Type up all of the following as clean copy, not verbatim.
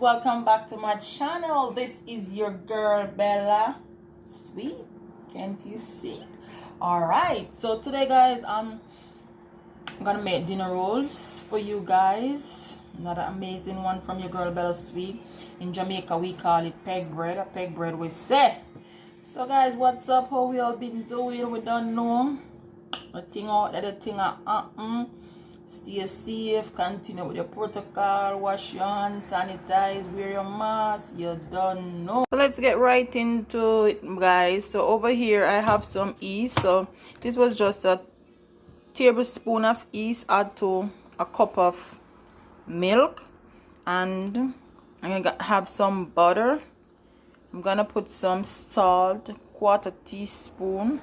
welcome back to my channel. This is your girl Bella. Sweet, can't you see? All right, so today guys, I'm gonna make dinner rolls for you guys. Another amazing one from your girl Bella Sweet. In Jamaica we call it peg bread. A peg bread we say. So guys, what's up? How we all been doing? We don't know the thing out there, the thing stay safe, continue with your protocol, wash your hands, sanitize, wear your mask. You don't know. So let's get right into it guys. So over here I have some yeast. So this was just a tablespoon of yeast add to a cup of milk, and I'm gonna have some butter. I'm gonna put some salt, quarter teaspoon.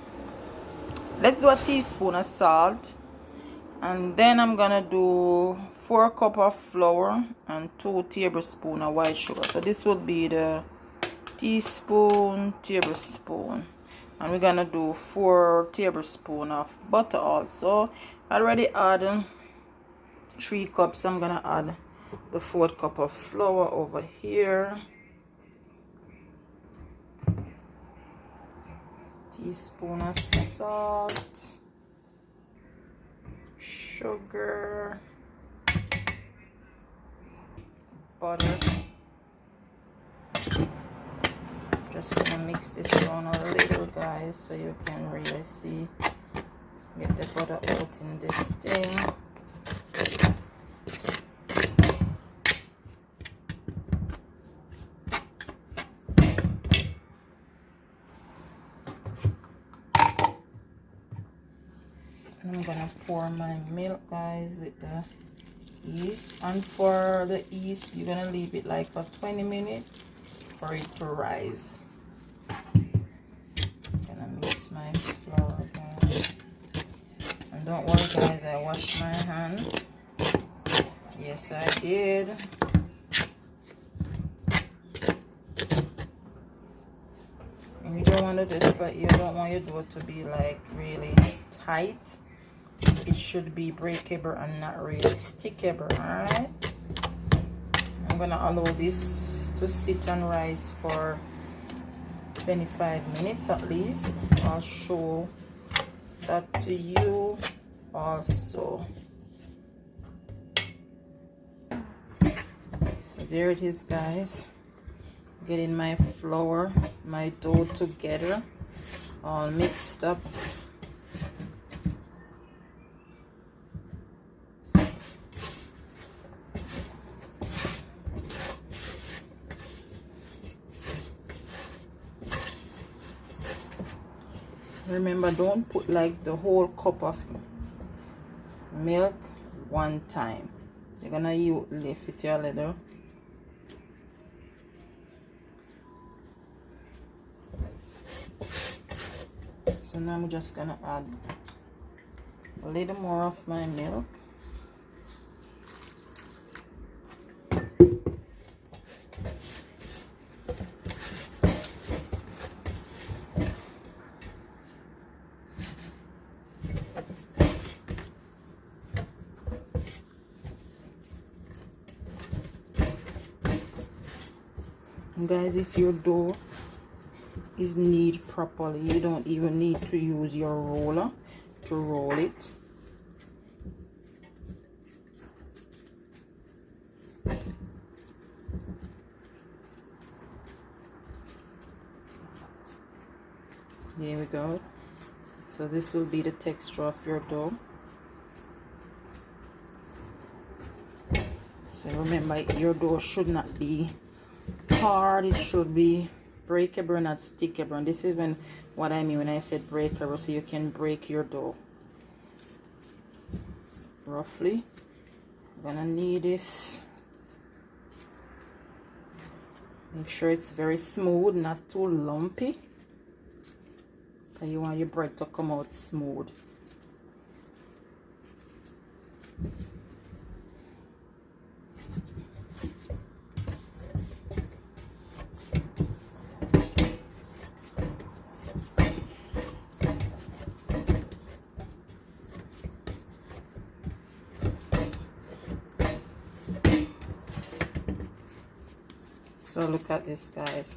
Let's do a teaspoon of salt. And then I'm gonna do 4 cups of flour and 2 tablespoons of white sugar. So this will be the teaspoon, tablespoon, and we're gonna do 4 tablespoons of butter also. I already add 3 cups, so I'm gonna add the 4th cup of flour over here. Teaspoon of salt, sugar, butter. Just gonna mix this around a little guys, so you can really see, get the butter out in this thing. I'm gonna pour my milk guys with the yeast, and for the yeast you're gonna leave it like for 20 minutes for it to rise. Gonna mix my flour guys, and don't worry guys, I washed my hand. Yes I did. And you don't want to do this, but you don't want your dough to be like really tight. It should be breakable and not really stickable. Alright, I'm gonna allow this to sit and rise for 25 minutes at least. I'll show that to you also. So there it is guys, getting my flour, my dough together, all mixed up. Remember, don't put like the whole cup of milk one time. So you're gonna lift it a little. So now I'm just gonna add a little more of my milk. Guys, if your dough is kneaded properly, you don't even need to use your roller to roll it. There we go. So this will be the texture of your dough. So remember, your dough should not be hard, it should be breakable, not stickable. And this is what I mean when I said breakable, so you can break your dough roughly. I'm gonna knead this, make sure it's very smooth, not too lumpy, because you want your bread to come out smooth. So look at this, guys.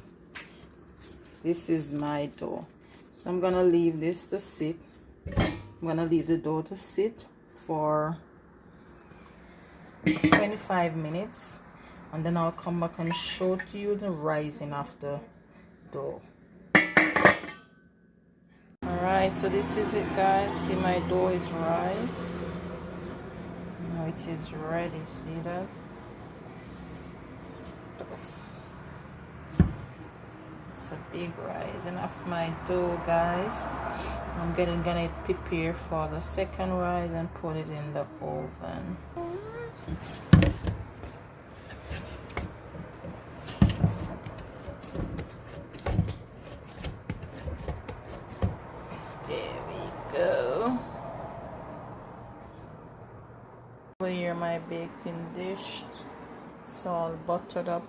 This is my dough. So I'm gonna leave this to sit. I'm gonna leave the dough to sit for 25 minutes, and then I'll come back and show to you the rising of the dough. Alright, so this is it, guys. See, my dough is rise. Now it is ready. See that? It's a big rising of my dough, guys. I'm gonna prepare for the second rise and put it in the oven. There we go. Over here, my baking dish. It's all buttered up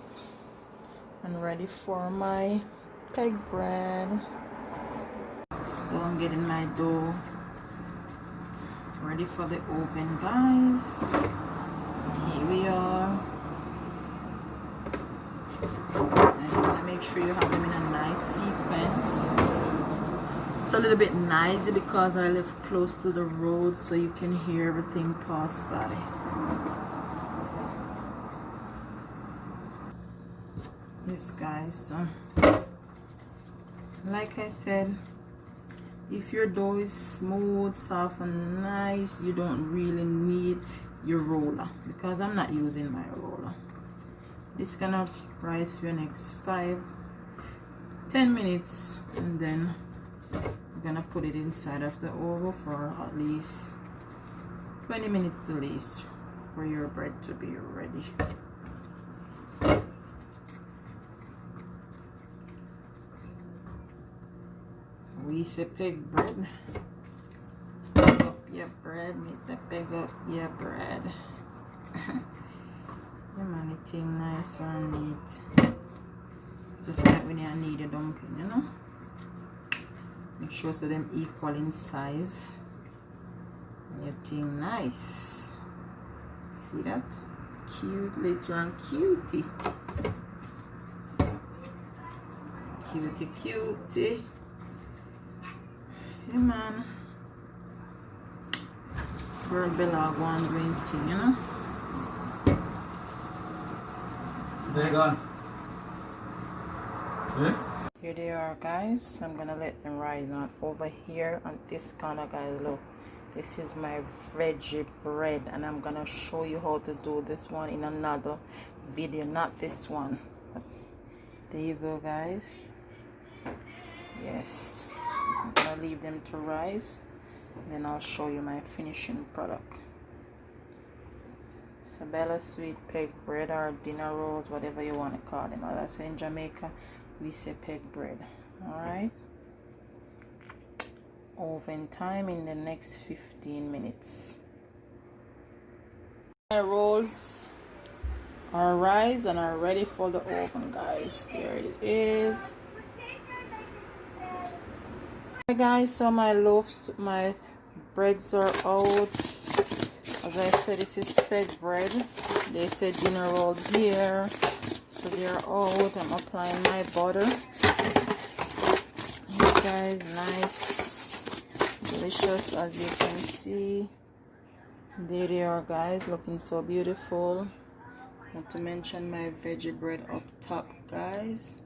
and ready for my peg bread. So I'm getting my dough ready for the oven, guys. Here we are. And you want to make sure you have them in a nice sequence. It's a little bit noisy because I live close to the road, so you can hear everything pass by. This, guys, so like I said, if your dough is smooth, soft and nice, you don't really need your roller, because I'm not using my roller. This gonna rise for the next 5-10 minutes, and then we're gonna put it inside of the oven for at least 20 minutes at least for your bread to be ready. We say peg bread. Peg up your bread. Me say peg up your bread. Yeah, man, it thing nice and neat. Just like when you need a dumpling, you know. Make sure so them equal in size. And your thing nice. See that? Cute little and cutie. Cutie, cutie. Yeah, man. Girl Bella one doing thing, you know. They're gone. Yeah? Here they are, guys. I'm gonna let them rise on over here on this corner, guys. Look, this is my veggie bread, and I'm gonna show you how to do this one in another video, not this one. There you go, guys. Yes, I'm gonna leave them to rise, then I'll show you my finishing product. Isabella sweet peg bread, or dinner rolls, whatever you want to call them. As I say, in Jamaica we say peg bread. All right, oven time in the next 15 minutes. My rolls are rise and are ready for the oven, guys. There it is. Hey guys, so my loaves, my breads are out. As I said, this is peg bread. They said dinner rolls here, so they're out. I'm applying my butter. This guys, nice, delicious, as you can see. There they are, guys, looking so beautiful. Not to mention my veggie bread up top, guys.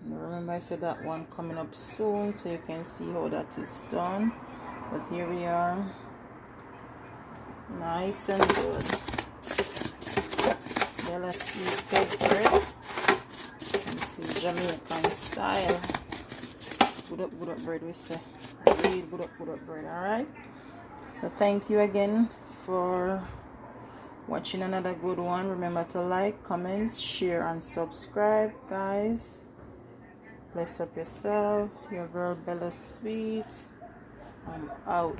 And remember, I said that one coming up soon, so you can see how that is done. But here we are, nice and good. Bella sweet peg bread. This is Jamaican style. Good up bread, we say. Real good up bread. All right. So thank you again for watching another good one. Remember to like, comment, share, and subscribe, guys. Bless up yourself. Your girl Bella Sweet. I'm out.